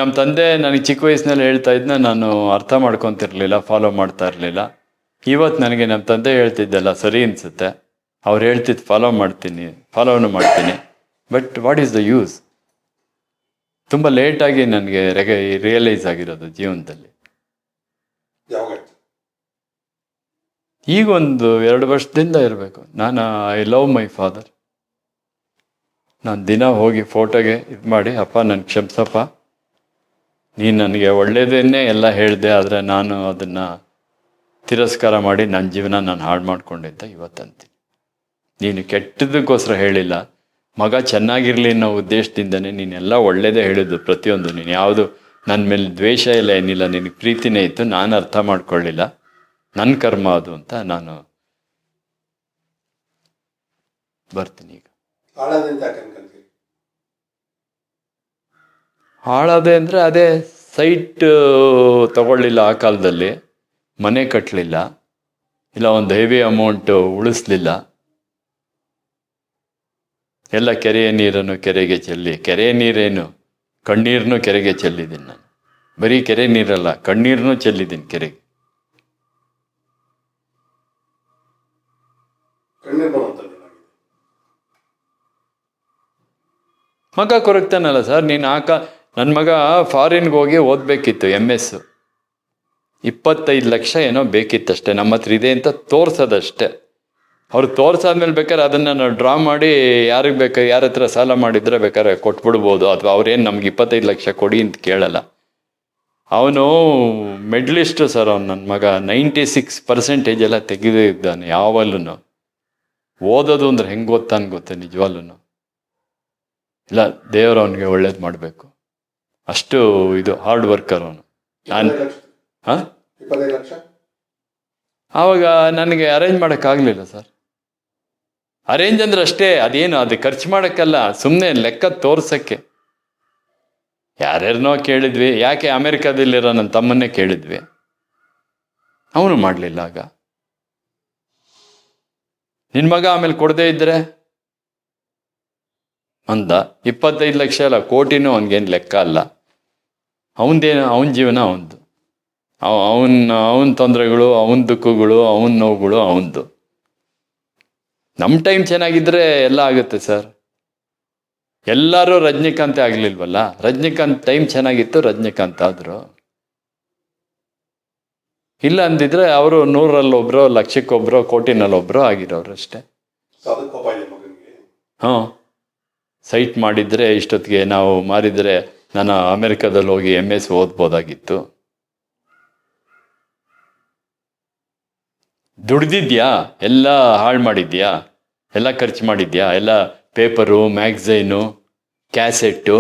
ನಮ್ಮ ತಂದೆ ನನಗೆ ಚಿಕ್ಕ ವಯಸ್ಸಿನಲ್ಲಿ ಹೇಳ್ತಾ ಇದ್ನ ನಾನು ಅರ್ಥ ಮಾಡ್ಕೊತಿರ್ಲಿಲ್ಲ, ಫಾಲೋ ಮಾಡ್ತಾ ಇರಲಿಲ್ಲ. ಇವತ್ತು ನನಗೆ ನಮ್ಮ ತಂದೆ ಹೇಳ್ತಿದ್ದೆಲ್ಲ ಸರಿ ಅನಿಸುತ್ತೆ. ಅವ್ರು ಹೇಳ್ತಿದ್ದು ಫಾಲೋನು ಮಾಡ್ತೀನಿ. But what is the use? ತುಂಬ ಲೇಟಾಗಿ ನನಗೆ ರಿಯಲೈಸ್ ಆಗಿರೋದು ಜೀವನದಲ್ಲಿ. ಈಗ ಒಂದು 2 ವರ್ಷದಿಂದ ಇರಬೇಕು. ನಾನು ಐ ಲವ್ ಮೈ ಫಾದರ್. ನಾನು ದಿನ ಹೋಗಿ ಫೋಟೋಗೆ ಇದು ಮಾಡಿ, ಅಪ್ಪ ನನ್ನ ಕ್ಷಮಿಸಪ್ಪ, ನೀನು ನನಗೆ ಒಳ್ಳೇದನ್ನೇ ಎಲ್ಲ ಹೇಳಿದೆ, ಆದರೆ ನಾನು ಅದನ್ನು ತಿರಸ್ಕಾರ ಮಾಡಿ ನನ್ನ ಜೀವನ ನಾನು ಹಾಳು ಮಾಡಿಕೊಂಡೆ ಅಂತ ಇವತ್ತಂತೀನಿ. ನೀನು ಕೆಟ್ಟದಕ್ಕೋಸ್ಕರ ಹೇಳಿಲ್ಲ, ಮಗ ಚೆನ್ನಾಗಿರಲಿ ಅನ್ನೋ ಉದ್ದೇಶದಿಂದನೇ ನೀನೆಲ್ಲ ಒಳ್ಳೇದೇ ಹೇಳಿದ್ದು ಪ್ರತಿಯೊಂದು. ನೀನು ಯಾವುದು ನನ್ನ ಮೇಲೆ ದ್ವೇಷ ಇಲ್ಲ, ಏನಿಲ್ಲ, ನಿನಗೆ ಪ್ರೀತಿನೇ ಇತ್ತು, ನಾನು ಅರ್ಥ ಮಾಡ್ಕೊಳ್ಳಿಲ್ಲ, ನನ್ನ ಕರ್ಮ ಅದು ಅಂತ ನಾನು ಬರ್ತೀನಿ. ಈಗ ಹಾಳಾದೆ ಅಂದರೆ ಅದೇ ಸೈಟ್ ತಗೊಳ್ಳಿಲ್ಲ, ಆ ಕಾಲದಲ್ಲಿ ಮನೆ ಕಟ್ಟಲಿಲ್ಲ, ಇಲ್ಲ ಒಂದು ಹೆವಿ ಅಮೌಂಟು ಉಳಿಸ್ಲಿಲ್ಲ, ಎಲ್ಲ ಕೆರೆಯ ನೀರನ್ನು ಕೆರೆಗೆ ಚೆಲ್ಲಿ, ಕೆರೆಯ ನೀರೇನು ಕಣ್ಣೀರನ್ನು ಕೆರೆಗೆ ಚೆಲ್ಲಿದ್ದೀನಿ ನಾನು. ಬರೀ ಕೆರೆ ನೀರಲ್ಲ, ಕಣ್ಣೀರನ್ನು ಚೆಲ್ಲಿದ್ದೀನಿ ಕೆರೆಗೆ. ಮಗ ಕೊರಗ್ತಾನಲ್ಲ ಸರ್. ನನ್ನ ಮಗ ಫಾರಿನ್ಗೆ ಹೋಗಿ ಓದಬೇಕಿತ್ತು, MS. 25 ಲಕ್ಷ ಏನೋ ಬೇಕಿತ್ತಷ್ಟೇ. ನಮ್ಮ ಹತ್ರ ಇದೆ ಅಂತ ತೋರ್ಸೋದಷ್ಟೇ. ಅವ್ರು ತೋರ್ಸಾದ್ಮೇಲೆ ಬೇಕಾದ್ರೆ ಅದನ್ನು ನಾವು ಡ್ರಾ ಮಾಡಿ ಯಾರಿಗೆ ಬೇಕಾದ್ರೆ, ಯಾರ ಹತ್ರ ಸಾಲ ಮಾಡಿದರೆ ಬೇಕಾದ್ರೆ ಕೊಟ್ಬಿಡ್ಬೋದು, ಅಥವಾ ಅವ್ರೇನು ನಮ್ಗೆ 25 ಲಕ್ಷ ಕೊಡಿ ಅಂತ ಕೇಳಲ್ಲ. ಅವನು ಮೆಡಲಿಸ್ಟು ಸರ್. ಅವನು ನನ್ನ ಮಗ 96% ಎಲ್ಲ ತೆಗೆದಿದ್ದಾನೆ. ಯಾವಲ್ಲೂ ಓದೋದು ಅಂದ್ರೆ ಹೆಂಗೆ ಓದ್ತಾನೆ ಗೊತ್ತೆ ನಿಜವಾಗ್ಲೂ. ಇಲ್ಲ, ದೇವರು ಅವನಿಗೆ ಒಳ್ಳೇದು ಮಾಡಬೇಕು, ಅಷ್ಟು ಇದು ಹಾರ್ಡ್ ವರ್ಕರ್ ಅವನು. ಆವಾಗ ನನಗೆ ಅರೇಂಜ್ ಮಾಡೋಕ್ಕಾಗಲಿಲ್ಲ ಸರ್. ಅರೇಂಜ್ ಅಂದ್ರೆ ಅಷ್ಟೇ, ಅದೇನು ಅದು ಖರ್ಚು ಮಾಡೋಕ್ಕಲ್ಲ, ಸುಮ್ಮನೆ ಲೆಕ್ಕ ತೋರ್ಸೋಕ್ಕೆ. ಯಾರ್ಯಾರನೋ ಕೇಳಿದ್ವಿ, ಯಾಕೆ ಅಮೆರಿಕಾದಲ್ಲಿರೋ ನನ್ನ ತಮ್ಮನ್ನೇ ಕೇಳಿದ್ವಿ, ಅವನು ಮಾಡಲಿಲ್ಲ. ಆಗ ನಿನ್ನ ಮಗ ಆಮೇಲೆ ಕೊಡದೇ ಇದ್ದರೆ ಅಂದ. 25 ಲಕ್ಷ ಅಲ್ಲ, ಕೋಟಿನೂ ಅವನಿಗೇನು ಲೆಕ್ಕ ಅಲ್ಲ. ಅವನದೇನು, ಅವನ ಜೀವನ ಅವನದು, ಅವನ ತೊಂದರೆಗಳು, ಅವನ ದುಃಖಗಳು, ಅವನ ನೋವುಗಳು ಅವನದು. ನಮ್ಮ ಟೈಮ್ ಚೆನ್ನಾಗಿದ್ದರೆ ಎಲ್ಲ ಆಗುತ್ತೆ ಸರ್. ಎಲ್ಲರೂ ರಜನಿಕಾಂತೆ ಆಗಲಿಲ್ವಲ್ಲ. ರಜನಿಕಾಂತ್ ಟೈಮ್ ಚೆನ್ನಾಗಿತ್ತು, ರಜನಿಕಾಂತ್ ಆದರು. ಇಲ್ಲ ಅಂದಿದ್ರೆ ಅವರು 100ರಲ್ಲೊಬ್ರು, 1,00,000ಕ್ಕೊಬ್ರು, ಕೋಟಿನಲ್ಲೊಬ್ರು ಆಗಿರೋರು ಅಷ್ಟೇ. ಹಾಂ, ಸೈಟ್ ಮಾಡಿದರೆ ಇಷ್ಟೊತ್ತಿಗೆ ನಾವು ಮಾರಿದರೆ ನಾನು ಅಮೆರಿಕದಲ್ಲಿ ಹೋಗಿ MS ಓದ್ಬೋದಾಗಿತ್ತು. ದುಡ್ದಿದ್ಯಾ, ಎಲ್ಲ ಹಾಳು ಮಾಡಿದ್ಯಾ, ಎಲ್ಲ ಖರ್ಚು ಮಾಡಿದ್ಯಾ, ಎಲ್ಲ ಪೇಪರು, ಮ್ಯಾಗ್ಝೈನು, ಕ್ಯಾಸೆಟ್ಟು.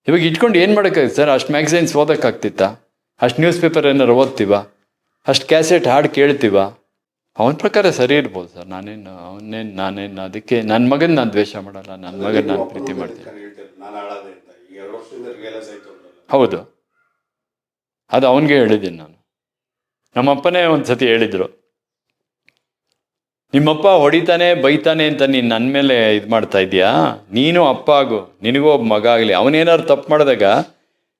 ಇವಾಗ ಇಟ್ಕೊಂಡು ಏನು ಮಾಡೋಕ್ಕಾಗುತ್ತೆ ಸರ್? ಅಷ್ಟು ಮ್ಯಾಗ್ಝೈನ್ಸ್ ಓದೋಕ್ಕಾಗ್ತಿತ್ತಾ? ಅಷ್ಟು ನ್ಯೂಸ್ ಪೇಪರ್ ಏನಾರು ಓದ್ತೀವ? ಅಷ್ಟು ಕ್ಯಾಸೆಟ್ ಹಾಡು ಕೇಳ್ತೀವ? ಅವನ ಪ್ರಕಾರ ಸರಿ ಇರ್ಬೋದು ಸರ್. ನಾನೇನು ಅದಕ್ಕೆ ನನ್ನ ಮಗನ ನಾನು ದ್ವೇಷ ಮಾಡಲ್ಲ, ನನ್ನ ಮಗನ ನಾನು ಪ್ರೀತಿ ಮಾಡ್ತೀನಿ. ಹೌದು, ಅದು ಅವನಿಗೆ ಹೇಳಿದ್ದೀನಿ ನಾನು. ನಮ್ಮಪ್ಪನೇ ಒಂದು ಸತಿ ಹೇಳಿದರು, ನಿಮ್ಮಪ್ಪ ಹೊಡಿತಾನೆ ಬೈತಾನೆ ಅಂತ ನೀನು ನನ್ನ ಮೇಲೆ ಇದು ಮಾಡ್ತಾ ಇದೀಯಾ, ನೀನು ಅಪ್ಪ ಆಗು, ನಿನಗೂ ಒಬ್ಬ ಮಗ ಆಗಲಿ. ಅವನೇನಾದ್ರು ತಪ್ಪು ಮಾಡಿದಾಗ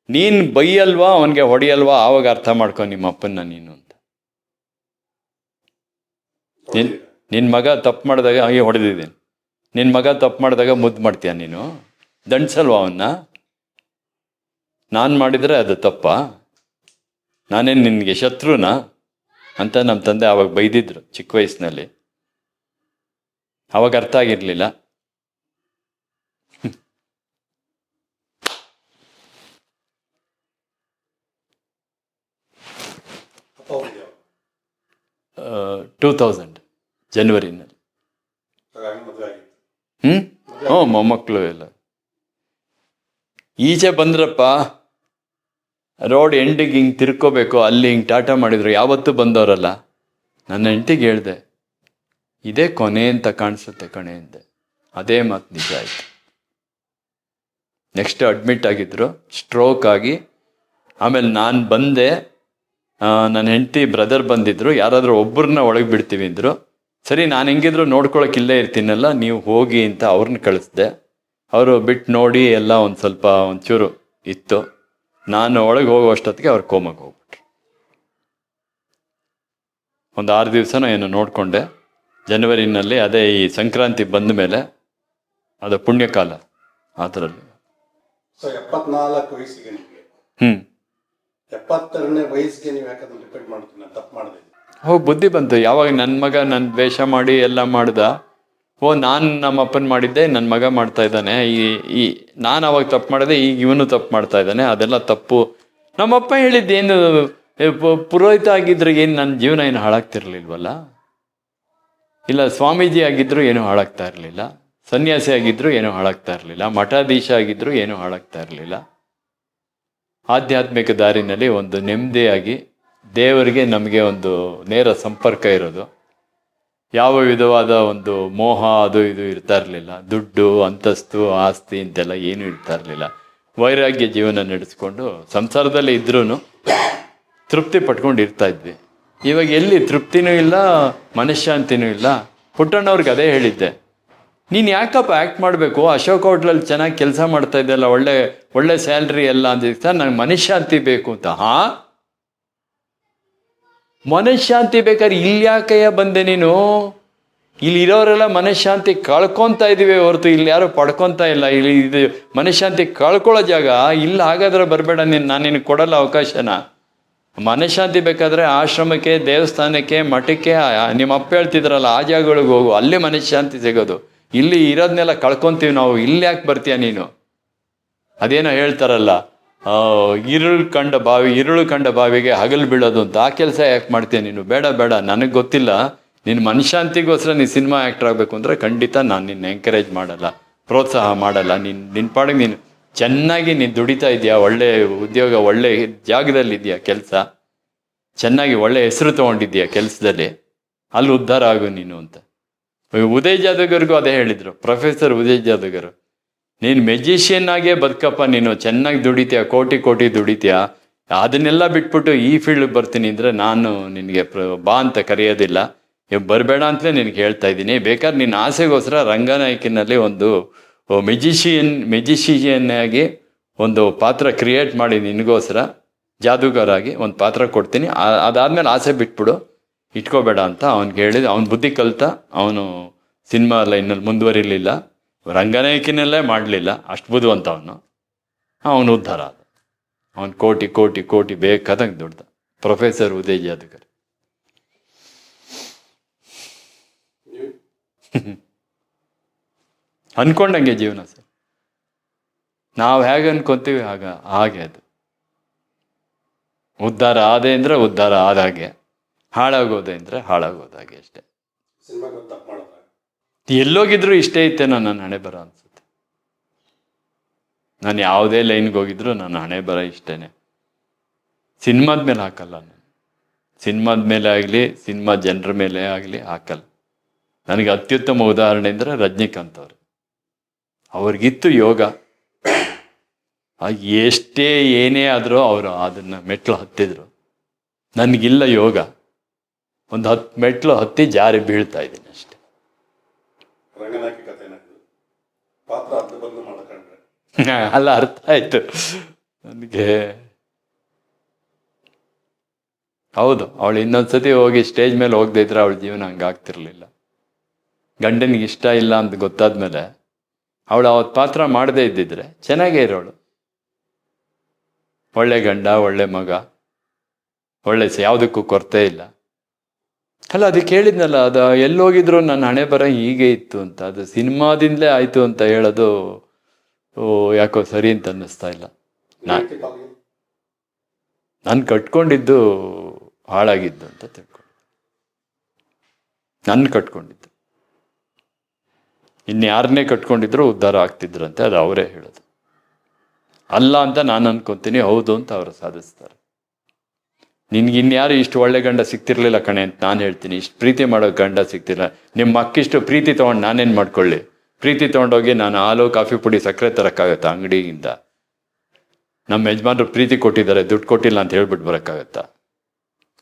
ನೀನು ಬೈಯಲ್ವಾ, ಅವನಿಗೆ ಹೊಡಿಯಲ್ವಾ, ಆವಾಗ ಅರ್ಥ ಮಾಡ್ಕೊ ನಿಮ್ಮ ಅಪ್ಪನ್ನ ನೀನು ಅಂತ. ನಿನ್ನ ಮಗ ತಪ್ಪು ಮಾಡಿದಾಗ ಹಾಗೆ ಹೊಡೆದಿದ್ದೀನಿ, ನಿನ್ನ ಮಗ ತಪ್ಪು ಮಾಡಿದಾಗ ಮುದ್ದು ಮಾಡ್ತೀಯ ನೀನು, ದಂಡ್ಸಲ್ವಾ ಅವನ್ನ? ನಾನು ಮಾಡಿದರೆ ಅದು ತಪ್ಪ? ನಾನೇನು ನಿನಗೆ ಶತ್ರುನಾ ಅಂತ ನಮ್ಮ ತಂದೆ ಆವಾಗ ಬೈದಿದ್ರು ಚಿಕ್ಕ ವಯಸ್ಸಿನಲ್ಲಿ. ಆವಾಗ ಅರ್ಥ ಆಗಿರಲಿಲ್ಲ. ಜನವರಿನಲ್ಲಿ. ಮೊಮ್ಮಕ್ಕಳು ಎಲ್ಲ ಈಚೆ ಬಂದ್ರಪ್ಪ. ರೋಡ್ ಎಂಡಿಗೆ ಹಿಂಗೆ ತಿರ್ಕೋಬೇಕು, ಅಲ್ಲಿ ಹಿಂಗೆ ಟಾಟಾ ಮಾಡಿದ್ರು. ಯಾವತ್ತೂ ಬಂದವರಲ್ಲ. ನನ್ನ ಹೆಂಡತಿಗೆ ಹೇಳಿದೆ, ಇದೇ ಕೊನೆ ಅಂತ ಕಾಣಿಸುತ್ತೆ ಕಣೆ ಅಂದೆ. ಅದೇ ಮಾತು ನಿಜ ಆಯಿತು. ನೆಕ್ಸ್ಟ್ ಅಡ್ಮಿಟ್ ಆಗಿದ್ರು, ಸ್ಟ್ರೋಕ್ ಆಗಿ. ಆಮೇಲೆ ನಾನು ಬಂದೆ, ನನ್ನ ಹೆಂಡತಿ ಬ್ರದರ್ ಬಂದಿದ್ರು, ಯಾರಾದರೂ ಒಬ್ಬರನ್ನ ಒಳಗೆ ಬಿಡ್ತೀವಿ ಅಂದರು. ಸರಿ, ನಾನು ಹೆಂಗಿದ್ರು ನೋಡ್ಕೊಳಕ್ಕೆ ಇಲ್ಲೇ ಇರ್ತೀನಲ್ಲ, ನೀವು ಹೋಗಿ ಅಂತ ಅವ್ರನ್ನ ಕಳಿಸ್ದೆ. ಅವರು ಬಿಟ್ಟು ನೋಡಿ ಎಲ್ಲ ಒಂದು ಸ್ವಲ್ಪ ಒಂಚೂರು ಇತ್ತು. ನಾನು ಒಳಗೆ ಹೋಗುವಷ್ಟೊತ್ತಿಗೆ ಅವ್ರು ಕೋಮಾಗೆ ಹೋಗ್ಬಿಟ್ರು. ಒಂದು 6 ದಿವಸನೋ ಏನೋ ನೋಡಿಕೊಂಡೆ. ಜನವರಿನಲ್ಲಿ ಅದೇ ಈ ಸಂಕ್ರಾಂತಿ ಬಂದ ಮೇಲೆ, ಅದು ಪುಣ್ಯಕಾಲ ಅದರಲ್ಲಿ. 74 ವಯಸ್ಸಿಗೆ ನಿಮಗೆ 72ನೇ ವಯಸ್ಸಿಗೆ ನೀವು ಯಾಕಂದ್ರೆ ರಿಪೀಟ್ ಮಾಡ್ತೀನಿ ತಪ್ಪು ಮಾಡಿದೆ. ಬುದ್ಧಿ ಬಂತು. ಯಾವಾಗ ನನ್ನ ಮಗ ನನ್ನ ದ್ವೇಷ ಮಾಡಿ ಎಲ್ಲ ಮಾಡ್ದ, ನಾನು ನಮ್ಮ ಅಪ್ಪನ ಮಾಡಿದ್ದೆ, ನನ್ನ ಮಗ ಮಾಡ್ತಾ ಇದ್ದಾನೆ, ಈ ನಾನು ಅವಾಗ ತಪ್ಪು ಮಾಡಿದೆ, ಈಗ ಇವನು ತಪ್ಪು ಮಾಡ್ತಾ ಇದ್ದಾನೆ, ಅದೆಲ್ಲ ತಪ್ಪು. ನಮ್ಮಪ್ಪ ಹೇಳಿದ್ದೇನು, ಪುರೋಹಿತ ಆಗಿದ್ರೆ ಏನು ನನ್ನ ಜೀವನ ಏನು ಹಾಳಾಗ್ತಿರ್ಲಿಲ್ವಲ್ಲ, ಇಲ್ಲ ಸ್ವಾಮೀಜಿ ಆಗಿದ್ರು ಏನೂ ಹಾಳಾಗ್ತಾ ಇರಲಿಲ್ಲ, ಸನ್ಯಾಸಿ ಆಗಿದ್ರು ಏನೂ ಹಾಳಾಗ್ತಾ ಇರಲಿಲ್ಲ, ಮಠಾಧೀಶ ಆಗಿದ್ರು ಏನೂ ಹಾಳಾಗ್ತಾ ಇರಲಿಲ್ಲ. ಆಧ್ಯಾತ್ಮಿಕ ದಾರಿನಲ್ಲಿ ಒಂದು ನೆಮ್ಮದಿಯಾಗಿ ದೇವರಿಗೆ ನಮಗೆ ಒಂದು ನೇರ ಸಂಪರ್ಕ ಇರೋದು, ಯಾವ ವಿಧವಾದ ಒಂದು ಮೋಹ ಅದು ಇದು ಇರ್ತಾ ಇರಲಿಲ್ಲ, ದುಡ್ಡು ಅಂತಸ್ತು ಆಸ್ತಿ ಅಂತೆಲ್ಲ ಏನೂ ಇರ್ತಾ ಇರಲಿಲ್ಲ. ವೈರಾಗ್ಯ ಜೀವನ ನಡೆಸ್ಕೊಂಡು ಸಂಸಾರದಲ್ಲಿ ಇದ್ರೂ ತೃಪ್ತಿ ಪಟ್ಕೊಂಡು ಇರ್ತಾ ಇದ್ವಿ. ಇವಾಗ ಎಲ್ಲಿ ತೃಪ್ತಿನೂ ಇಲ್ಲ, ಮನಃಶಾಂತಿನೂ ಇಲ್ಲ. ಪುಟ್ಟಣ್ಣವ್ರಿಗೆ ಅದೇ ಹೇಳಿದ್ದೆ, ನೀನು ಯಾಕಪ್ಪ ಆ್ಯಕ್ಟ್ ಮಾಡಬೇಕು, ಅಶೋಕ್ ಹೋಟ್ಲಲ್ಲಿ ಚೆನ್ನಾಗಿ ಕೆಲಸ ಮಾಡ್ತಾ ಇದ್ದಲ್ಲ, ಒಳ್ಳೆ ಸ್ಯಾಲ್ರಿ ಎಲ್ಲ ಅಂದಿರ್ತಾರೆ, ನನಗೆ ಮನಃಶಾಂತಿ ಬೇಕು ಅಂತ. ಮನಃಶಾಂತಿ ಬೇಕಾದ್ರೆ ಇಲ್ಲಿ ಯಾಕೆಯ ಬಂದೆ ನೀನು? ಇಲ್ಲಿ ಇರೋರೆಲ್ಲ ಮನಃಶಾಂತಿ ಕಳ್ಕೊತಾ ಇದೀವಿ ಹೊರತು ಇಲ್ಲಿ ಯಾರು ಪಡ್ಕೊತಾ ಇಲ್ಲ. ಇಲ್ಲಿ ಇದು ಮನಃಶಾಂತಿ ಕಳ್ಕೊಳ್ಳೋ ಜಾಗ. ಇಲ್ಲಿ ಹಾಗಾದ್ರೆ ಬರಬೇಡ, ನಾನು ನಿನಗೆ ಕೊಡಲ್ಲ ಅವಕಾಶನ. ಮನಃಶಾಂತಿ ಬೇಕಾದ್ರೆ ಆಶ್ರಮಕ್ಕೆ, ದೇವಸ್ಥಾನಕ್ಕೆ, ಮಠಕ್ಕೆ, ನಿಮ್ಮ ಅಪ್ಪ ಹೇಳ್ತಿದ್ರಲ್ಲ ಆ ಜಾಗಗಳಿಗೆ ಹೋಗು, ಅಲ್ಲಿ ಮನಃಶಾಂತಿ ಸಿಗೋದು. ಇಲ್ಲಿ ಇರೋದನ್ನೆಲ್ಲ ಕಳ್ಕೊತೀವಿ ನಾವು, ಇಲ್ಲಿ ಯಾಕೆ ಬರ್ತೀಯ ನೀನು? ಅದೇನೋ ಹೇಳ್ತಾರಲ್ಲ, ഇരുಳು ಕಂಡ ಬಾವಿಗೆ ಹಗಲು ಬೀಳೋದು ಅಂತ. ಆ ಕೆಲಸ ಯಾಕೆ ಮಾಡ್ತೀಯ ನೀನು? ಬೇಡ ಬೇಡ, ನನಗೆ ಗೊತ್ತಿಲ್ಲ. ನಿನ್ನ ಮನಃಶಾಂತಿಗೋಸ್ಕರ ನೀನು ಸಿನಿಮಾ ಆ್ಯಕ್ಟರ್ ಆಗಬೇಕು ಅಂದರೆ ಖಂಡಿತ ನಾನು ನಿನ್ನ ಎಂಕರೇಜ್ ಮಾಡಲ್ಲ, ಪ್ರೋತ್ಸಾಹ ಮಾಡಲ್ಲ. ನಿನ್ನ ಪಾಡಿಗೆ ನೀನು ಚೆನ್ನಾಗಿ ನೀನು ದುಡಿತಾ ಇದೆಯಾ, ಒಳ್ಳೆ ಉದ್ಯೋಗ, ಒಳ್ಳೆ ಜಾಗದಲ್ಲಿದೆಯಾ, ಕೆಲಸ ಚೆನ್ನಾಗಿ ಒಳ್ಳೆ ಹೆಸರು ತೊಗೊಂಡಿದ್ಯಾ ಕೆಲಸದಲ್ಲಿ, ಅಲ್ಲಿ ಉದ್ಧಾರ ಆಗು ನೀನು ಅಂತ. ಉದಯ್ ಜಾದವ್ರಿಗೂ ಅದೇ ಹೇಳಿದರು, ಪ್ರೊಫೆಸರ್ ಉದಯ್ ಜಾದವ್, ನೀನು ಮೆಜಿಷಿಯನ್ ಆಗೇ ಬದುಕಪ್ಪ, ನೀನು ಚೆನ್ನಾಗಿ ದುಡಿತೀಯ, ಕೋಟಿ ದುಡಿತೀಯ, ಅದನ್ನೆಲ್ಲ ಬಿಟ್ಬಿಟ್ಟು ಈ ಫೀಲ್ಡ್ಗೆ ಬರ್ತೀನಿ ಅಂದರೆ ನಾನು ನಿನಗೆ ಬಾ ಅಂತ ಕರೆಯೋದಿಲ್ಲ, ಬರಬೇಡ ಅಂತಲೇ ನಿನಗೆ ಹೇಳ್ತಾ ಇದ್ದೀನಿ. ಬೇಕಾದ್ರೆ ನಿನ್ನ ಆಸೆಗೋಸ್ಕರ ರಂಗನಾಯಕಿನಲ್ಲಿ ಒಂದು ಮೆಜಿಷಿಯನ್ ಆಗಿ ಒಂದು ಪಾತ್ರ ಕ್ರಿಯೇಟ್ ಮಾಡಿ ನಿನಗೋಸ್ಕರ ಜಾದೂಗಾರಾಗಿ ಒಂದು ಪಾತ್ರ ಕೊಡ್ತೀನಿ, ಅದಾದಮೇಲೆ ಆಸೆ ಬಿಟ್ಬಿಡು, ಇಟ್ಕೋಬೇಡ ಅಂತ ಅವ್ನಿಗೆ ಹೇಳಿದ. ಅವ್ನ ಬುದ್ಧಿ ಕಲಿತ ಅವನು ಸಿನಿಮಾ ಲೈನಲ್ಲಿ ಮುಂದುವರಿಲಿಲ್ಲ, ರಂಗನಾಯಕಿನಲ್ಲೇ ಮಾಡಲಿಲ್ಲ, ಅಷ್ಟು ಬುದ್ಧಿವಂತ ಅವನು ಉದ್ಧಾರ ಆದ. ಅವನು ಕೋಟಿ ಬೇಕಾದಂಗೆ ದುಡ್ದ. ಪ್ರೊಫೆಸರ್ ಉದಯ್ ಜಾದವ್. ಅನ್ಕೊಂಡಂಗೆ ಜೀವನ ಸರ್, ನಾವು ಹೇಗೆ ಅನ್ಕೊಂತೀವಿ ಹಾಗೆ ಅದು. ಉದ್ಧಾರ ಆದೆ ಅಂದರೆ ಉದ್ಧಾರ ಆದಾಗೆ, ಹಾಳಾಗೋದೆ ಅಂದರೆ ಹಾಳಾಗೋದಾಗೆ ಅಷ್ಟೇ. ಎಲ್ಲೋಗಿದ್ರು ಇಷ್ಟೇ ಇತ್ತೇನೋ ನನ್ನ ಹಣೆ ಬರ ಅನ್ಸುತ್ತೆ. ನಾನು ಯಾವುದೇ ಲೈನ್ಗೆ ಹೋಗಿದ್ರು ನನ್ನ ಹಣೆ ಬರ ಇಷ್ಟೇನೆ. ಸಿನಿಮಾದ ಮೇಲೆ ಹಾಕಲ್ಲ ನಾನು, ಸಿನಿಮಾದ ಮೇಲೆ ಆಗಲಿ, ಸಿನಿಮಾ ಜನರ ಮೇಲೆ ಆಗಲಿ ಹಾಕಲ್ಲ. ನನಗೆ ಅತ್ಯುತ್ತಮ ಉದಾಹರಣೆ ಅಂದರೆ ರಜನಿಕಾಂತ್ ಅವರು. ಅವ್ರಿಗಿತ್ತು ಯೋಗ, ಎಷ್ಟೇ ಏನೇ ಆದರೂ ಅವರು ಅದನ್ನು ಮೆಟ್ಲು ಹತ್ತಿದ್ರು. ನನಗಿಲ್ಲ ಯೋಗ, ಒಂದು 10 ಮೆಟ್ಲು ಹತ್ತಿ ಜಾರಿ ಬೀಳ್ತಾ ಇದ್ದೀನಿ ಅಷ್ಟೆ. ಅಲ್ಲ, ಅರ್ಥ ಆಯ್ತು ನನಗೆ. ಹೌದು, ಅವಳು ಇನ್ನೊಂದ್ಸತಿ ಹೋಗಿ ಸ್ಟೇಜ್ ಮೇಲೆ ಹೋಗದೆ ಇದ್ರೆ ಅವಳ ಜೀವನ ಹಂಗಾಗ್ತಿರ್ಲಿಲ್ಲ. ಗಂಡನಿಗೆ ಇಷ್ಟ ಇಲ್ಲ ಅಂತ ಗೊತ್ತಾದ್ಮೇಲೆ ಅವಳು ಅವತ್ತು ಪಾತ್ರ ಮಾಡದೇ ಇದ್ದಿದ್ರೆ ಚೆನ್ನಾಗೇ ಇರೋಳು. ಒಳ್ಳೆ ಗಂಡ, ಒಳ್ಳೆ ಮಗ, ಒಳ್ಳೆ ಯಾವುದಕ್ಕೂ ಕೊರತೆ ಇಲ್ಲ. ಅಲ್ಲ, ಅದಕ್ಕೆ ಹೇಳಿದ್ನಲ್ಲ, ಅದು ಎಲ್ಲೋಗಿದ್ರು ನನ್ನ ಹಣೆ ಬರ ಹೀಗೆ ಇತ್ತು ಅಂತ. ಅದು ಸಿನಿಮಾದಿಂದಲೇ ಆಯಿತು ಅಂತ ಹೇಳೋದು ಯಾಕೋ ಸರಿ ಅಂತ ಅನ್ನಿಸ್ತಾ ಇಲ್ಲ. ನಾನು ಕಟ್ಕೊಂಡಿದ್ದು ಹಾಳಾಗಿದ್ದು ಅಂತ ತಿಳ್ಕೊಂಡು, ನನ್ನ ಕಟ್ಕೊಂಡಿದ್ದು. ಇನ್ಯಾರನ್ನೇ ಕಟ್ಕೊಂಡಿದ್ರು ಉದ್ಧಾರ ಆಗ್ತಿದ್ರಂತೆ, ಅದು ಅವರೇ ಹೇಳೋದು. ಅಲ್ಲ ಅಂತ ನಾನು ಅನ್ಕೊತೀನಿ, ಹೌದು ಅಂತ ಅವರು ಸಾಧಿಸ್ತಾರೆ. ನಿನ್ಗೆ ಇನ್ಯಾರು ಇಷ್ಟು ಒಳ್ಳೆ ಗಂಡ ಸಿಗ್ತಿರ್ಲಿಲ್ಲ ಕಣೆ ಅಂತ ನಾನು ಹೇಳ್ತೀನಿ. ಇಷ್ಟು ಪ್ರೀತಿ ಮಾಡೋ ಗಂಡ ಸಿಗ್ತಿಲ್ಲ. ನಿಮ್ಮ ಅಕ್ಕಿಷ್ಟು ಪ್ರೀತಿ ತೊಗೊಂಡು ನಾನೇನು ಮಾಡ್ಕೊಳ್ಳಿ? ಪ್ರೀತಿ ತೊಗೊಂಡೋಗಿ ನಾನು ಹಾಲು, ಕಾಫಿ ಪುಡಿ, ಸಕ್ಕರೆ ತರೋಕ್ಕಾಗತ್ತಾ ಅಂಗಡಿಯಿಂದ? ನಮ್ಮ ಯಜಮಾನ್ರು ಪ್ರೀತಿ ಕೊಟ್ಟಿದ್ದಾರೆ, ದುಡ್ಡು ಕೊಟ್ಟಿಲ್ಲ ಅಂತ ಹೇಳ್ಬಿಟ್ಟು ಬರೋಕ್ಕಾಗತ್ತಾ?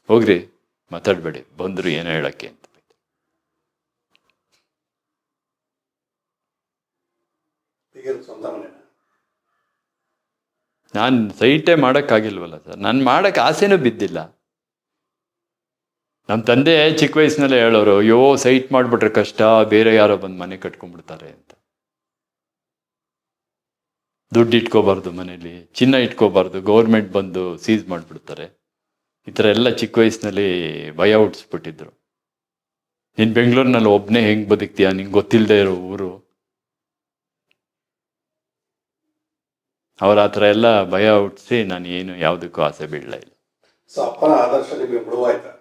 ಹೋಗ್ರಿ, ಮಾತಾಡಬೇಡಿ, ಬಂದರು ಏನೋ ಹೇಳೋಕ್ಕೆ ಅಂತ. ಈಗೇನು ಸ್ವಂತ ಮನೆನಾ? ನಾನು ಸೈಟೇ ಮಾಡೋಕ್ಕಾಗಿಲ್ವಲ್ಲ ಸರ್, ನಾನು ಮಾಡೋಕ್ಕೆ ಆಸೆನೂ ಬಿದ್ದಿಲ್ಲ. ನಮ್ಮ ತಂದೆ ಚಿಕ್ಕ ವಯಸ್ಸಿನಲ್ಲೇ ಹೇಳೋರು, ಅಯ್ಯೋ ಸೈಟ್ ಮಾಡಿಬಿಟ್ರೆ ಕಷ್ಟ, ಬೇರೆ ಯಾರೋ ಬಂದು ಮನೆ ಕಟ್ಕೊಂಡ್ಬಿಡ್ತಾರೆ ಅಂತ. ದುಡ್ಡು ಇಟ್ಕೋಬಾರ್ದು ಮನೇಲಿ, ಚಿನ್ನ ಇಟ್ಕೋಬಾರ್ದು, ಗೌರ್ಮೆಂಟ್ ಬಂದು ಸೀಸ್ ಮಾಡಿಬಿಡ್ತಾರೆ, ಈ ಥರ ಎಲ್ಲ ಚಿಕ್ಕ ವಯಸ್ಸಿನಲ್ಲಿ ಭಯ ಹುಟ್ಟಿಸ್ಬಿಟ್ಟಿದ್ರು. ನೀನು ಬೆಂಗಳೂರಿನಲ್ಲಿ ಒಬ್ಬನೇ ಹೆಂಗೆ ಬದುಕ್ತೀಯ, ನಿಂಗೆ ಗೊತ್ತಿಲ್ಲದೆ ಇರೋ ಊರು. ಅವ್ರ ಆ ಥರ ಎಲ್ಲ ಭಯ ಹುಟ್ಟಿಸಿ ನಾನು ಏನು ಯಾವುದಕ್ಕೂ ಆಸೆ ಬೀಳಲೇ ಇಲ್ಲ. ಸೊ ಅಪ್ಪನ ಆದರ್ಶ ನಿಮಗೆ ಬಿಡುವಾಯ್ತಾ?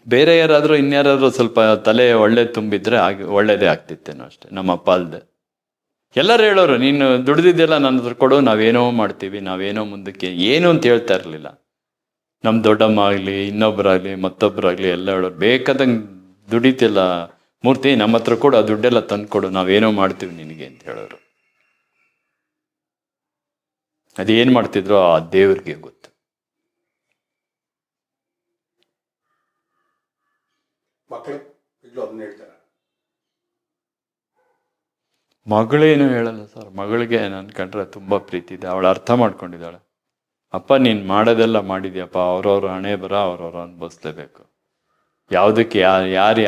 ಬೇರೆ ಯಾರಾದರೂ ಇನ್ಯಾರಾದರೂ ಸ್ವಲ್ಪ ತಲೆ ಒಳ್ಳೇದು ತುಂಬಿದ್ರೆ ಒಳ್ಳೇದೇ ಆಗ್ತಿತ್ತೇನೋ ಅಷ್ಟೇ. ನಮ್ಮ ಅಪ್ಪ ಅಲ್ಲದೆ ಎಲ್ಲರೂ ಹೇಳೋರು, ನೀನು ದುಡ್ದಿದ್ದೆಲ್ಲ ನನ್ನ ಹತ್ರ ಕೊಡು, ನಾವೇನೋ ಮಾಡ್ತೀವಿ, ನಾವೇನೋ ಮುಂದಕ್ಕೆ ಏನು ಅಂತ ಹೇಳ್ತಾ ಇರಲಿಲ್ಲ. ನಮ್ಮ ದೊಡ್ಡಮ್ಮ ಆಗಲಿ, ಇನ್ನೊಬ್ಬರಾಗಲಿ, ಮತ್ತೊಬ್ಬರಾಗಲಿ ಎಲ್ಲ ಹೇಳೋರು, ಬೇಕಾದಂಗೆ ದುಡಿತಿಲ್ಲ ಮೂರ್ತಿ, ನಮ್ಮ ಹತ್ರ ಕೊಡು, ಆ ದುಡ್ಡೆಲ್ಲ ತಂದು ಕೊಡು, ನಾವೇನೋ ಮಾಡ್ತೀವಿ ನಿನಗೆ ಅಂತ ಹೇಳೋರು. ಅದೇನು ಮಾಡ್ತಿದ್ರು ಆ ದೇವ್ರಿಗೆ ಗೊತ್ತು. ಮಕ್ಕಳು ಈಗಲೂ ಅದನ್ನ ಹೇಳ್ತಾರೆ? ಮಗಳೇನು ಹೇಳಲ್ಲ ಸರ್. ಮಗಳಿಗೆ ನನ್ನ ಕಂಡ್ರೆ ತುಂಬ ಪ್ರೀತಿ ಇದೆ, ಅವಳು ಅರ್ಥ ಮಾಡ್ಕೊಂಡಿದ್ದಾಳೆ. ಅಪ್ಪ ನೀನು ಮಾಡೋದೆಲ್ಲ ಮಾಡಿದ್ಯಪ್ಪ, ಅವ್ರವ್ರ ಹಣೆ ಬರ ಅವ್ರವ್ರು ಅನುಭವಿಸ್ಲೇಬೇಕು. ಯಾವುದಕ್ಕೆ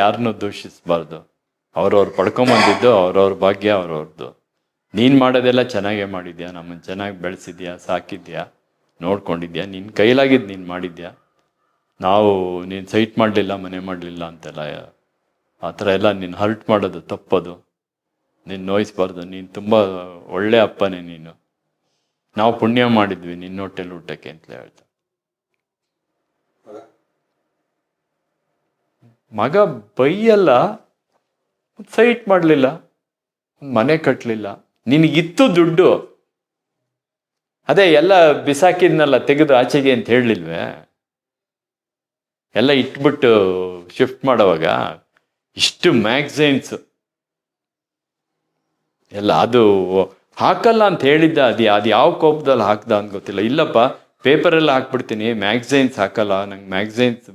ಯಾರನ್ನೂ ದೂಷಿಸಬಾರ್ದು. ಅವ್ರವ್ರು ಪಡ್ಕೊಂಬಂದಿದ್ದು ಅವ್ರವ್ರ ಭಾಗ್ಯ ಅವ್ರವ್ರದ್ದು. ನೀನು ಮಾಡೋದೆಲ್ಲ ಚೆನ್ನಾಗೇ ಮಾಡಿದ್ಯಾ, ನಮ್ಮನ್ನು ಚೆನ್ನಾಗಿ ಬೆಳೆಸಿದ್ಯಾ, ಸಾಕಿದ್ಯಾ, ನೋಡ್ಕೊಂಡಿದ್ಯಾ, ನಿನ್ನ ಕೈಲಾಗಿದ್ದು ನೀನು ಮಾಡಿದ್ಯಾ. ನಾವು ನೀನು ಸೈಟ್ ಮಾಡಲಿಲ್ಲ, ಮನೆ ಮಾಡಲಿಲ್ಲ ಅಂತೆಲ್ಲ ಆ ಥರ ಎಲ್ಲ ನೀನು ಹರ್ಟ್ ಮಾಡೋದು ತಪ್ಪದು, ನೀನು ನೋಯಿಸ್ಬಾರ್ದು. ನೀನು ತುಂಬ ಒಳ್ಳೆ ಅಪ್ಪನೇ ನೀನು, ನಾವು ಪುಣ್ಯ ಮಾಡಿದ್ವಿ ನಿನ್ನ ಹೊಟ್ಟೆಲಿ ಊಟಕ್ಕೆ ಅಂತಲೇ ಹೇಳ್ತಾ. ಮಗ ಬೈಯಲ್ಲ, ಸೈಟ್ ಮಾಡಲಿಲ್ಲ, ಮನೆ ಕಟ್ಟಲಿಲ್ಲ, ನಿನಗಿತ್ತು ದುಡ್ಡು, ಅದೇ ಎಲ್ಲ ಬಿಸಾಕಿದ್ನಲ್ಲ ತೆಗೆದು ಆಚೆಗೆ ಅಂತ ಹೇಳಲಿಲ್ವೇ? ಎಲ್ಲ ಇಟ್ಬಿಟ್ಟು ಶಿಫ್ಟ್ ಮಾಡೋವಾಗ ಇಷ್ಟು ಮ್ಯಾಗ್ಝೈನ್ಸ್ ಎಲ್ಲ ಅದು ಹಾಕಲ್ಲ ಅಂತ ಹೇಳಿದ್ದ. ಅದು ಯಾವ ಕೋಪದಲ್ಲಿ ಹಾಕ್ದ ಅಂತ ಗೊತ್ತಿಲ್ಲ. ಇಲ್ಲಪ್ಪ ಪೇಪರೆಲ್ಲ ಹಾಕ್ಬಿಡ್ತೀನಿ, ಮ್ಯಾಗ್ಝೈನ್ಸ್ ಹಾಕಲ್ಲ, ನಂಗೆ ಮ್ಯಾಗ್ಝೈನ್ಸ್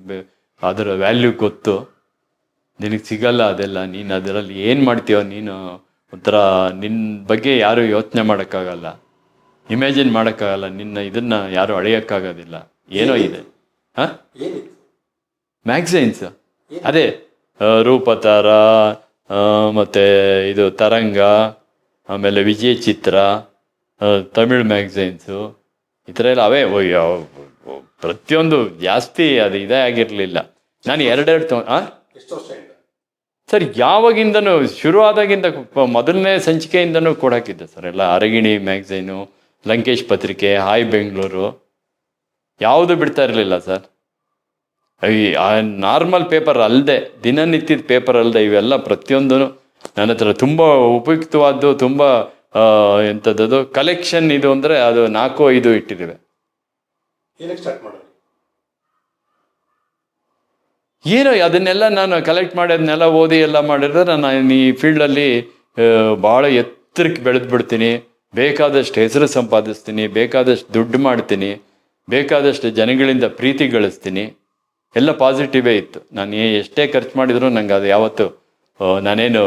ಅದರ ವ್ಯಾಲ್ಯೂ ಗೊತ್ತು, ನಿನಗೆ ಸಿಗಲ್ಲ ಅದೆಲ್ಲ, ನೀನು ಅದರಲ್ಲಿ ಏನು ಮಾಡ್ತೀಯೋ ನೀನು ಒಂಥರ ನಿನ್ನ ಬಗ್ಗೆ ಯಾರು ಯೋಚನೆ ಮಾಡೋಕ್ಕಾಗಲ್ಲ, ಇಮ್ಯಾಜಿನ್ ಮಾಡೋಕ್ಕಾಗಲ್ಲ, ನಿನ್ನ ಇದನ್ನು ಯಾರು ಅಳೆಯೋಕ್ಕಾಗೋದಿಲ್ಲ, ಏನೋ ಇದೆ. ಹಾಂ, ಮ್ಯಾಗ್ಝೈನ್ಸ್ ಅದೇ ರೂಪತಾರ, ಮತ್ತು ಇದು ತರಂಗ, ಆಮೇಲೆ ವಿಜಯ ಚಿತ್ರ, ತಮಿಳ್ ಮ್ಯಾಗ್ಝೈನ್ಸು, ಈ ಥರ ಎಲ್ಲ ಅವೇ ಪ್ರತಿಯೊಂದು ಜಾಸ್ತಿ ಅದು ಇದೇ ಆಗಿರಲಿಲ್ಲ. ನಾನು ಎರಡೆರಡು ಎಷ್ಟು ವರ್ಷದಿಂದ ಸರ್, ಯಾವಾಗಿಂದನೂ ಶುರು ಆದಾಗಿಂದ ಮೊದಲನೇ ಸಂಚಿಕೆಯಿಂದನೂ ಕೊಡಾಕಿದ್ದೆ ಸರ್ ಎಲ್ಲ. ಅರಗಿಣಿ ಮ್ಯಾಗ್ಝೈನು, ಲಂಕೇಶ್ ಪತ್ರಿಕೆ, ಹಾಯ್ ಬೆಂಗಳೂರು, ಯಾವುದು ಬಿಡ್ತಾ ಇರಲಿಲ್ಲ ಸರ್. ನಾರ್ಮಲ್ ಪೇಪರ್ ಅಲ್ಲದೆ, ದಿನನಿತ್ಯದ ಪೇಪರ್ ಅಲ್ಲದೆ ಇವೆಲ್ಲ ಪ್ರತಿಯೊಂದೂ ನನ್ನ ಹತ್ರ ತುಂಬ ಉಪಯುಕ್ತವಾದ್ದು, ತುಂಬ ಎಂಥದ್ದು ಕಲೆಕ್ಷನ್ ಇದು ಅಂದರೆ ಅದು 4-5 ಇಟ್ಟಿದ್ದೇವೆ. ಏನಕ್ಕೆ ಸ್ಟಾರ್ಟ್ ಮಾಡೋದು? ಏನೋ ಅದನ್ನೆಲ್ಲ ನಾನು ಕಲೆಕ್ಟ್ ಮಾಡಿ ಅದನ್ನೆಲ್ಲ ಓದಿ ಎಲ್ಲ ಮಾಡಿದ್ರೆ ನಾನು ಈ ಫೀಲ್ಡಲ್ಲಿ ಭಾಳ ಎತ್ತರಕ್ಕೆ ಬೆಳೆದು ಬಿಡ್ತೀನಿ, ಬೇಕಾದಷ್ಟು ಹೆಸರು ಸಂಪಾದಿಸ್ತೀನಿ, ಬೇಕಾದಷ್ಟು ದುಡ್ಡು ಮಾಡ್ತೀನಿ, ಬೇಕಾದಷ್ಟು ಜನಗಳಿಂದ ಪ್ರೀತಿ ಗಳಿಸ್ತೀನಿ. ಎಲ್ಲ ಪಾಸಿಟಿವೇ ಇತ್ತು. ನಾನು ಎಷ್ಟೇ ಖರ್ಚು ಮಾಡಿದ್ರು ನಂಗೆ ಅದು ಯಾವತ್ತು ನಾನೇನು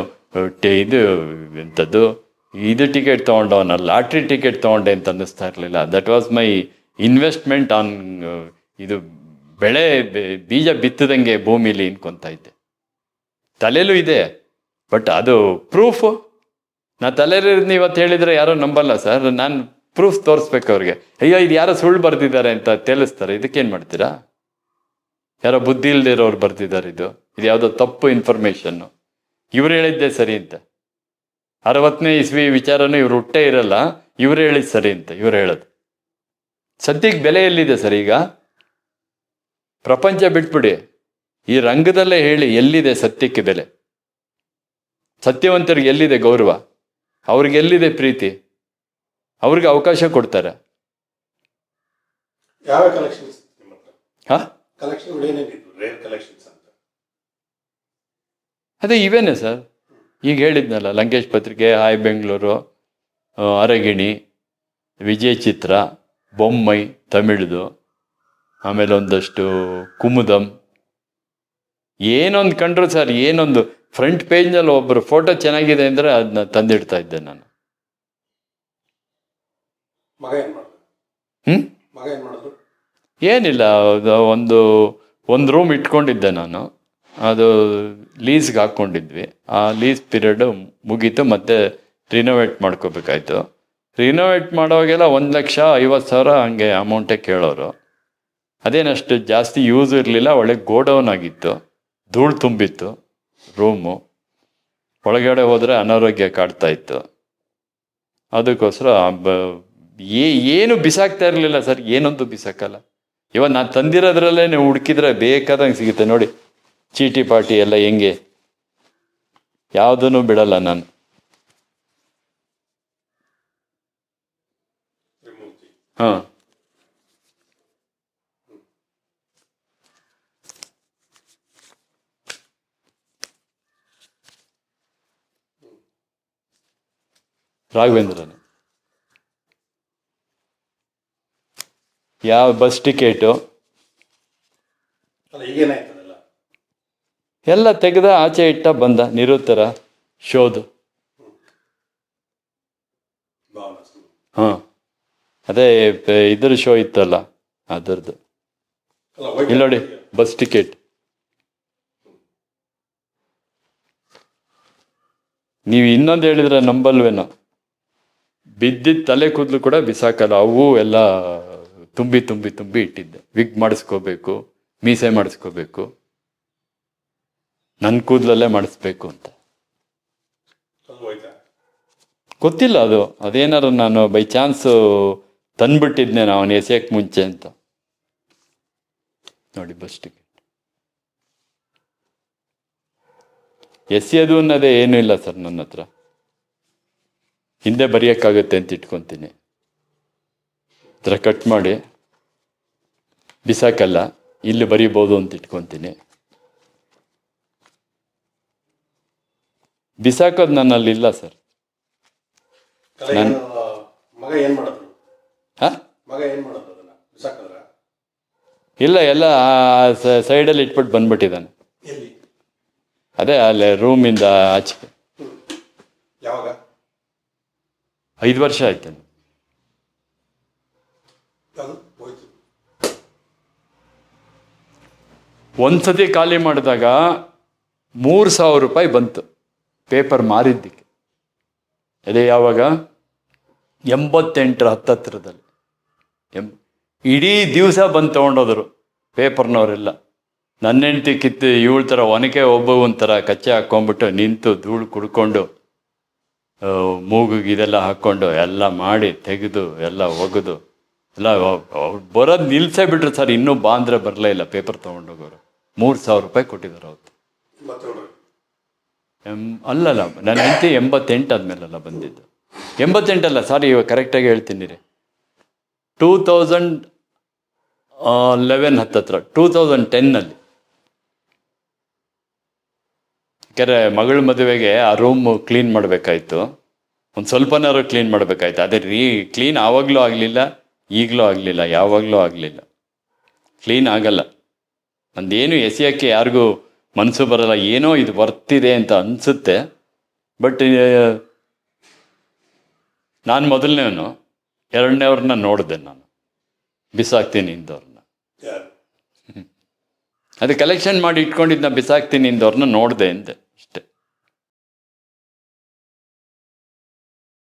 ಇದು ಎಂಥದ್ದು ಇದು ಟಿಕೆಟ್ ತೊಗೊಂಡವನ ಲಾಟ್ರಿ ಟಿಕೆಟ್ ತೊಗೊಂಡೆ ಅಂತ ಅನ್ನಿಸ್ತಾ ಇರಲಿಲ್ಲ. That was my investment on ಇದು ಬೆಳೆ ಬೀಜ ಬಿತ್ತದಂಗೆ ಭೂಮಿಲಿ ಇನ್ಕೊತಾ ಇದ್ದೆ. ತಲೆಯಲ್ಲೂ ಇದೆ, ಬಟ್ ಅದು ಪ್ರೂಫು ನಾನು ತಲೆಯಲ್ಲಿ ಇವತ್ತು ಹೇಳಿದರೆ ಯಾರೋ ನಂಬಲ್ಲ ಸರ್. ನಾನು ಪ್ರೂಫ್ ತೋರಿಸ್ಬೇಕು ಅವ್ರಿಗೆ. ಅಯ್ಯೋ ಇದು ಯಾರೋ ಸುಳ್ಳು ಬರೆದಿದ್ದಾರೆ ಅಂತ ತಿಳಿಸ್ತಾರೆ. ಇದಕ್ಕೇನು ಮಾಡ್ತೀರಾ? ಯಾರೋ ಬುದ್ಧಿ ಇಲ್ದಿರೋರು ಬರ್ತಿದ್ದಾರೆ, ಇದು ಯಾವುದೋ ತಪ್ಪು ಇನ್ಫಾರ್ಮೇಷನ್ನು, ಇವ್ರು ಹೇಳಿದ್ದೆ ಸರಿ ಅಂತ. 60ನೇ ಇಸ್ವಿ ವಿಚಾರನೂ ಇವ್ರು ಹುಟ್ಟೇ ಇರಲ್ಲ, ಇವ್ರು ಹೇಳಿದ್ ಸರಿ ಅಂತ ಇವ್ರು ಹೇಳೋದು. ಸದ್ಯಕ್ಕೆ ಬೆಲೆ ಎಲ್ಲಿದೆ ಸರ್? ಈಗ ಪ್ರಪಂಚ ಬಿಟ್ಬಿಡಿ, ಈ ರಂಗದಲ್ಲೇ ಹೇಳಿ ಎಲ್ಲಿದೆ ಸತ್ಯಕ್ಕೆ ಬೆಲೆ? ಸತ್ಯವಂತರಿಗೆ ಎಲ್ಲಿದೆ ಗೌರವ? ಅವ್ರಿಗೆ ಎಲ್ಲಿದೆ ಪ್ರೀತಿ? ಅವ್ರಿಗೆ ಅವಕಾಶ ಕೊಡ್ತಾರೆ. ಯಾವ ಕಲೆಕ್ಷನ್ಸ್ ನಿಮ್ಮ ಹತ್ರ? ಹಾ, ಕಲೆಕ್ಷನ್ಗಳು ಏನೇನಿತ್ತು? ರೇರ್ ಕಲೆಕ್ಷನ್ಸ್ ಅಂತ ಅದೇ ಇವೇನೆ ಸರ್. ಈಗ ಹೇಳಿದ್ನಲ್ಲ, ಲಂಕೇಶ್ ಪತ್ರಿಕೆ, ಹಾಯ್ ಬೆಂಗಳೂರು, ಅರಗಿಣಿ, ವಿಜಯ ಚಿತ್ರ, ಬೊಮ್ಮೈ ತಮಿಳ್ದು, ಆಮೇಲೆ ಒಂದಷ್ಟು ಕುಮುದಂ, ಏನೊಂದು ಕಂಡ್ರು ಸರ್, ಏನೊಂದು ಫ್ರಂಟ್ ಪೇಜ್ನಲ್ಲಿ ಒಬ್ಬರು ಫೋಟೋ ಚೆನ್ನಾಗಿದೆ ಅಂದರೆ ಅದನ್ನ ತಂದಿಡ್ತಾ ಇದ್ದೆ ನಾನು. ಮಗ ಏನು ಮಾಡಿದ್ರು? ಮಗ ಏನು ಮಾಡಿದ್ರು? ಏನಿಲ್ಲ, ಒಂದು ರೂಮ್ ಇಟ್ಕೊಂಡಿದ್ದೆ ನಾನು. ಅದು ಲೀಸ್ಗೆ ಹಾಕ್ಕೊಂಡಿದ್ವಿ. ಆ ಲೀಸ್ ಪೀರಿಯಡು ಮುಗೀತು, ಮತ್ತೆ ರಿನೋವೇಟ್ ಮಾಡ್ಕೋಬೇಕಾಯ್ತು. ರಿನೋವೇಟ್ ಮಾಡೋವಾಗೆಲ್ಲ 1,50,000 ಹಂಗೆ ಅಮೌಂಟೇ ಕೇಳೋರು. ಅದೇನಷ್ಟು ಜಾಸ್ತಿ ಯೂಸ್ ಇರಲಿಲ್ಲ. ಒಳ್ಳೆ ಗೋಡೌನ್ ಆಗಿತ್ತು, ಧೂಳು ತುಂಬಿತ್ತು ರೂಮು. ಒಳಗಡೆ ಹೋದರೆ ಅನಾರೋಗ್ಯ ಕಾಡ್ತಾ ಇತ್ತು. ಅದಕ್ಕೋಸ್ಕರ ಏನು ಬಿಸಾಕ್ತಾ ಇರಲಿಲ್ಲ ಸರ್, ಏನೊಂದು ಬಿಸಾಕಲ್ಲ. ಇವಾಗ ನಾನು ತಂದಿರೋದ್ರಲ್ಲೇ ನೀವು ಹುಡುಕಿದ್ರೆ ಬೇಕಾದಂಗೆ ಸಿಗುತ್ತೆ ನೋಡಿ. ಚೀಟಿ ಪಾಟಿ ಎಲ್ಲ ಹೆಂಗೆ, ಯಾವುದನ್ನು ಬಿಡಲ್ಲ ನಾನು. ಹಾಂ, ರಾಘವೇಂದ್ರನೇ. ಯಾವ ಬಸ್ ಟಿಕೆಟು ಅಲ್ಲ, ಈಗೇನಾಯ್ತದಲ್ಲ? ಎಲ್ಲ ತೆಗೆದ ಆಚೆ ಇಟ್ಟ ಬಂದ. ನಿರುತ್ತರ ಶೋದು. ಭಾವನಾ. ಹಾಂ, ಅದೇ ಇದ್ರ ಶೋ ಇತ್ತಲ್ಲ ಅದರದ್ದು. ಅಲ್ಲ, ಇಲ್ಲಿ ನೋಡಿ, ಬಸ್ ಟಿಕೆಟ್. ನೀವು ಇನ್ನೊಂದು ಹೇಳಿದ್ರೆ ನಂಬಲ್ವೇನೋ, ಬಿದ್ದಿದ್ದ ತಲೆ ಕೂದಲು ಕೂಡ ಬಿಸಾಕಲ್ಲ. ಅವು ಎಲ್ಲ ತುಂಬಿ ತುಂಬಿ ತುಂಬಿ ಇಟ್ಟಿದ್ದೆ. ವಿಗ್ ಮಾಡಿಸ್ಕೋಬೇಕು, ಮೀಸೆ ಮಾಡಿಸ್ಕೋಬೇಕು, ನನ್ನ ಕೂದಲಲ್ಲೇ ಮಾಡಿಸ್ಬೇಕು ಅಂತ. ಅದು ಹೋಯ್ತಾ? ಗೊತ್ತಿಲ್ಲ, ಅದೇನಾರು ನಾನು ಬೈ ಚಾನ್ಸು ತಂದ್ಬಿಟ್ಟಿದ್ನೆ ಅವನು ಎಸೆಯಕ್ಕೆ ಮುಂಚೆ ಅಂತ. ನೋಡಿ ಬಸ್ ಟಿಕೆಟ್. ಎಸೆಯೋದು ಅನ್ನೋದೇ ಏನೂ ಇಲ್ಲ ಸರ್ ನನ್ನ ಹತ್ರ. ಹಿಂದೆ ಬರೆಯೋಕ್ಕಾಗುತ್ತೆ ಅಂತ ಇಟ್ಕೊತೀನಿ. ಥರ ಕಟ್ ಮಾಡಿ ಬಿಸಾಕಲ್ಲ, ಇಲ್ಲಿ ಬರೀಬೋದು ಅಂತ ಇಟ್ಕೊತೀನಿ. ಬಿಸಾಕೋದು ನನ್ನಲ್ಲಿ ಇಲ್ಲ ಸರ್. ಮಗ ಏನು ಮಾಡಿದ್ರು? ಹಾಂ, ಮಗ ಏನು ಮಾಡೋದು? ಅದನ್ನ ಬಿಸಾಕಿದ್ರ? ಇಲ್ಲ, ಎಲ್ಲ ಸೈಡಲ್ಲಿ ಇಟ್ಬಿಟ್ಟು ಬಂದ್ಬಿಟ್ಟಿದ್ದಾನೆ. ಎಲ್ಲಿ? ಅದೇ ಅಲ್ಲೇ ರೂಮಿಂದ ಆಚೆಗೆ. ಯಾವಾಗ? 5 ವರ್ಷ ಆಯ್ತು. ಅದು ಹೋಯ್ತು. ಒಂದ್ಸತಿ ಖಾಲಿ ಮಾಡಿದಾಗ 3,000 ರೂಪಾಯಿ ಬಂತು ಪೇಪರ್ ಮಾರಿದ್ದಕ್ಕೆ. ಅದೇ ಯಾವಾಗ 88 ಹತ್ತತ್ರದಲ್ಲಿ. ಇಡೀ ದಿವಸ ಬಂದು ತೊಗೊಂಡೋದ್ರು ಪೇಪರ್ನವರೆಲ್ಲ. ನನ್ನ ಹೆಂಡ್ತಿ ಕಿತ್ತು ಇವಳ ಥರ ಒನಕೆ ಒಂಥರ ಕಚ್ಚೆ ಹಾಕ್ಕೊಂಬಿಟ್ಟು ನಿಂತು ಧೂಳು ಕುಡ್ಕೊಂಡು ಮೂಗಿಗೆ ಇದೆಲ್ಲ ಹಾಕ್ಕೊಂಡು ಎಲ್ಲ ಮಾಡಿ ತೆಗೆದು ಎಲ್ಲ ಒಗೆದು ಎಲ್ಲ ಬರೋದು ನಿಲ್ಸೇ ಬಿಟ್ರು ಸರ್. ಇನ್ನೂ ಬಾ ಅಂದರೆ ಬರಲೇ ಇಲ್ಲ ಪೇಪರ್ ತೊಗೊಂಡೋಗೋರು. 3,000 ರೂಪಾಯಿ ಕೊಟ್ಟಿದ್ದಾರೆ ಅವತ್ತು. ಅಲ್ಲಲ್ಲ, ನನ್ನ ಹೆಂಡತಿ 88 ಆದಮೇಲೆಲ್ಲ ಬಂದಿದ್ದು. 88 ಅಲ್ಲ, ಸಾರಿ, ಇವಾಗ ಕರೆಕ್ಟಾಗಿ ಹೇಳ್ತೀನಿ ರೀ. 2011 ಹತ್ತತ್ರ, 2010ನಲ್ಲಿ. ಯಾಕೆಂದರೆ ಮಗಳ ಮದುವೆಗೆ ಆ ರೂಮ್ ಕ್ಲೀನ್ ಮಾಡಬೇಕಾಯ್ತು. ಒಂದು ಸ್ವಲ್ಪನಾರು ಕ್ಲೀನ್ ಮಾಡಬೇಕಾಯ್ತು. ಅದೇ ಕ್ಲೀನ್ ಆವಾಗಲೂ ಆಗಲಿಲ್ಲ, ಈಗಲೂ ಆಗಲಿಲ್ಲ, ಯಾವಾಗಲೂ ಆಗಲಿಲ್ಲ. ಕ್ಲೀನ್ ಆಗಲ್ಲ. ಅಂದೇನು ಎಸೆಯೋಕ್ಕೆ ಯಾರಿಗೂ ಮನಸ್ಸು ಬರಲ್ಲ. ಏನೋ ಇದು ಬರ್ತಿದೆ ಅಂತ ಅನಿಸುತ್ತೆ. ಬಟ್ ನಾನು ಮೊದಲನೇವನು, ಎರಡನೇವ್ರನ್ನ ನೋಡಿದೆ ನಾನು ಬಿಸಾಕ್ತೀನಿ ಇಂದವ್ರನ್ನ. ಅದು ಕಲೆಕ್ಷನ್ ಮಾಡಿ ಇಟ್ಕೊಂಡಿದ್ದ ಬಿಸಾಕ್ತೀನಿ ಇಂದವ್ರನ್ನ ನೋಡಿದೆ ಅಂದೆ ಅಷ್ಟೆ.